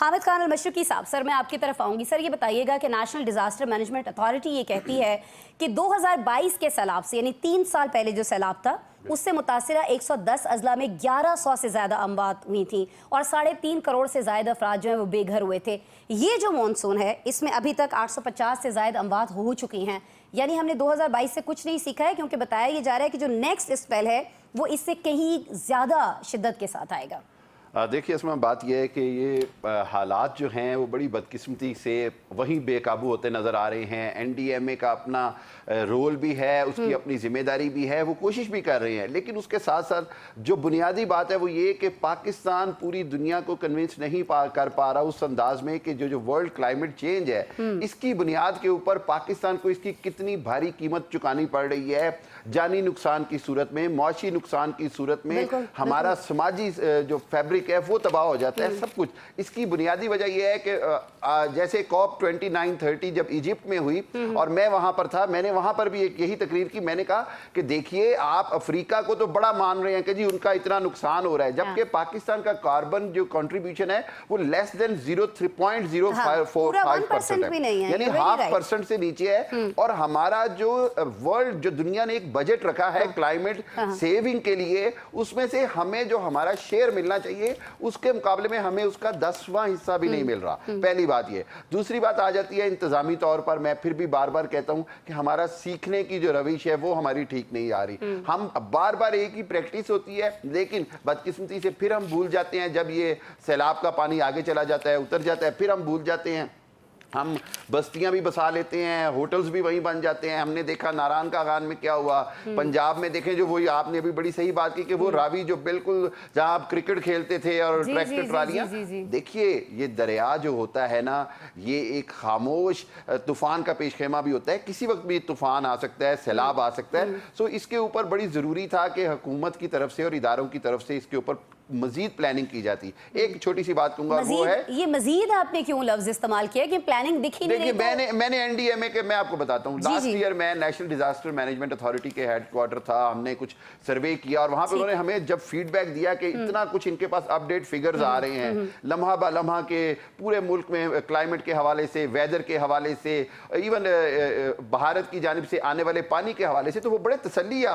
हामिद खान अल-मशरिकी साहब, सर मैं आपकी तरफ आऊँगी। सर ये बताइएगा कि नेशनल डिज़ास्टर मैनेजमेंट अथॉरिटी ये कहती है कि 2022 के सैलाब से, यानी 3 साल पहले जो सैलाब था उससे मुतासिरा 110 अजला में 1100 से ज़्यादा अमवात हुई थी और 3.5 करोड़ से ज़ायद अफराद जो हैं वो बेघर हुए थे। ये जो मानसून है इसमें अभी तक 850 से ज़ायद अमवात हो चुकी हैं, यानी हमने 2022 से कुछ नहीं सीखा है, क्योंकि बताया ये जा रहा है कि जो नेक्स्ट स्पेल है वो इससे कहीं ज़्यादा शिद्दत के साथ आएगा। देखिए इसमें बात यह है कि ये हालात जो हैं वो बड़ी बदकिस्मती से वहीं बेकाबू होते नज़र आ रहे हैं। एनडीएमए का अपना रोल भी है, उसकी अपनी जिम्मेदारी भी है, वो कोशिश भी कर रहे हैं, लेकिन उसके साथ साथ जो बुनियादी बात है वो ये कि पाकिस्तान पूरी दुनिया को कन्विंस नहीं कर पा रहा उस अंदाज में कि जो वर्ल्ड क्लाइमेट चेंज है इसकी बुनियाद के ऊपर पाकिस्तान को इसकी कितनी भारी कीमत चुकानी पड़ रही है, जानी नुकसान की सूरत में, मौशी नुकसान की सूरत में, हमारा समाजी जो फैब्रिक है वो तबाह हो जाता है, सब कुछ। इसकी बुनियादी वजह यह है कि जैसे COP 29-30 जब इजिप्ट में हुई और मैं वहां पर था, मैंने वहां पर भी एक यही तकरीर की। मैंने कहा कि देखिए आप अफ्रीका को तो बड़ा मान रहे हैं कि जी उनका इतना नुकसान हो रहा है, जबकि पाकिस्तान का कार्बन जो कंट्रीब्यूशन है वो लेस देन 0.045% है, यानी 0.5% से नीचे है। और हमारा जो वर्ल्ड जो दुनिया ने एक बजट रखा है क्लाइमेट सेविंग के लिए, उसमें से हमें जो हमारा शेयर मिलना चाहिए उसके मुकाबले में हमें उसका 10वां हिस्सा भी नहीं मिल रहा। पहली बात ये। दूसरी बात आ जाती है इंतजामी तौर पर, मैं फिर भी बार बार कहता हूं कि हमारा सीखने की जो रविश है वो हमारी ठीक नहीं आ रही। हम बार बार एक ही प्रैक्टिस होती है, लेकिन बदकिस्मती से फिर हम भूल जाते हैं। जब ये सैलाब का पानी आगे चला जाता है, उतर जाता है, फिर हम भूल जाते हैं। हम बस्तियां भी बसा लेते हैं, होटल्स भी वहीं बन जाते हैं। हमने देखा नारायण का गान में क्या हुआ, पंजाब में देखें जो वही आपने अभी बड़ी सही बात की कि वो रावी जो बिल्कुल जहां आप क्रिकेट खेलते थे और ट्रैक्टर ट्रालियां, देखिए ये दरिया जो होता है ना, ये एक खामोश तूफान का पेशखेमा भी होता है, किसी वक्त भी तूफान आ सकता है, सैलाब आ सकता है। सो इसके ऊपर बड़ी ज़रूरी था कि हुकूमत की तरफ से और इदारों की तरफ से इसके ऊपर मजीद प्लानिंग की जाती। एक छोटी सी बात कहूंगा, वो है ये मजीद आपने क्यों लफ्ज इस्तेमाल किया कि प्लानिंग दिखी नहीं? देखिए मैंने एनडीएमए के, मैं आपको बताता हूं, लास्ट ईयर मैं नेशनल डिजास्टर मैनेजमेंट अथॉरिटी के हेडक्वार्टर था, हमने कुछ सर्वे किया और वहां पे उन्होंने हमें जब फीडबैक दिया कि इतना कुछ इनके पास अपडेट फिगर्स आ रहे हैं लम्हा बा लम्हा के पूरे मुल्क में क्लाइमेट के हवाले से, वेदर के हवाले से, इवन भारत की जानिब से आने वाले पानी के हवाले से, तो वो बड़े तसल्ली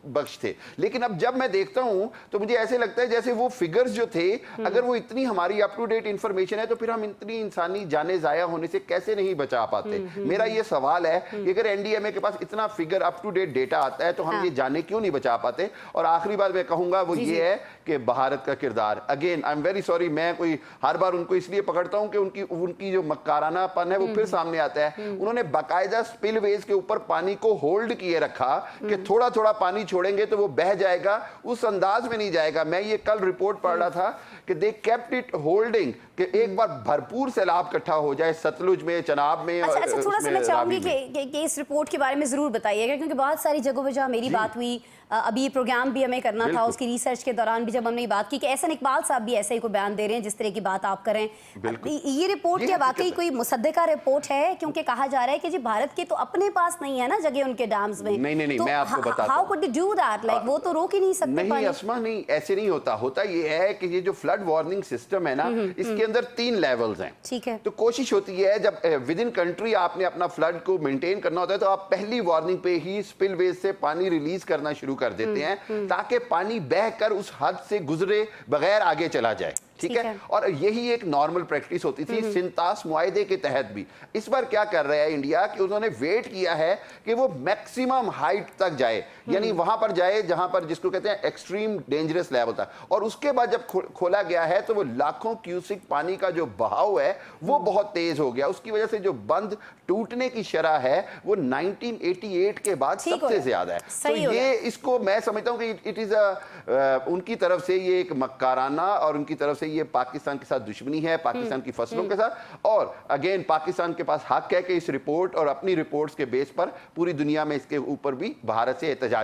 बख्श थे। लेकिन अब जब मैं देखता हूं तो मुझे ऐसे लगता है जैसे वो फिगर्स जो थे, अगर वो इतनी हमारी अप टू डेट इंफॉर्मेशन है तो फिर हम इतनी इंसानी जाने जाया होने से कैसे नहीं बचा पाते। मेरा ये सवाल है कि अगर एनडीएमए के पास इतना figure up to date data आता है तो हम ये जाने क्यों नहीं बचा पाते। और आखिरी बात मैं कहूंगा वो ये है कि भारत का किरदार, again I am very sorry, मैं कोई हर बार उनको इसलिए पकड़ता हूं कि उनकी जो मक्कारानापन है वो फिर सामने आता है। उन्होंने बाकायदा स्पिलवेज के ऊपर पानी को होल्ड किए रखा कि थोड़ा थोड़ा पानी छोड़ेंगे तो वो बह जाएगा, उस अंदाज में नहीं जाएगा। मैं ये कल रिपोर्ट पढ़ रहा था कि दे केप्ट इट होल्डिंग कि एक बार भरपूर सैलाब इकट्ठा हो जाए सतलुज में, चनाब में। अच्छा, थोड़ा सा मैं चाहूंगी कि इस रिपोर्ट के बारे में जरूर बताइएगा, क्योंकि बहुत सारी जगहों पे जहाँ मेरी बात हुई, अभी ये प्रोग्राम भी हमें करना था, उसकी रिसर्च के दौरान भी जब हमने ये बात की कि एहसन इकबाल साहब भी ऐसे ही को बयान दे रहे हैं जिस तरह की बात आप करें। ये रिपोर्ट क्या वाकई कोई मुसद्दिका रिपोर्ट है? क्योंकि कहा जा रहा है कि जी भारत के तो अपने पास नहीं है ना जगह उनके डैम्स में। नहीं, मैं आपको बताता हूं। How could they do that? Like वो तो रोक ही नहीं सकते। नहीं अस्मा, नहीं ऐसे नहीं होता। होता ये है कि ये जो फ्लड वार्निंग सिस्टम है ना, इसके अंदर 3 लेवल्स हैं। ठीक है। तो कोशिश होती है जब विद इन कंट्री आपने अपना फ्लड को मेंटेन करना होता है तो आप पहली वार्निंग पे ही स्पिलवेज से पानी रिलीज करना शुरू कर देते हैं ताकि पानी बहकर उस हद से गुजरे बगैर आगे चला जाए। ठीक है। और यही एक नॉर्मल प्रैक्टिस होती थी सिंतास मुआहदे के तहत भी। इस बार क्या कर रहा है इंडिया कि उन्होंने वेट किया है कि वो मैक्सिमम हाइट तक जाए, यानी वहां पर जाए जहां पर जिसको कहते हैं एक्सट्रीम डेंजरस लेवल था। और उसके बाद जब खोला गया है तो वो लाखों क्यूसिक पानी का जो बहाव है वो बहुत तेज हो गया। उसकी वजह से जो बंद टूटने की शरह है वो 1988 के बाद सबसे ज्यादा है। तो ये इसको मैं समझता हूं कि इट इज उनकी तरफ से ये एक मक्काराना और उनकी तरफ से ये पाकिस्तान के साथ दुश्मनी है, पाकिस्तान की फसलों के साथ। और अगेन पाकिस्तान के पास हक है कि इस रिपोर्ट और अपनी रिपोर्ट्स के बेस पर पूरी दुनिया में इसके ऊपर भी भारत से एहतजाज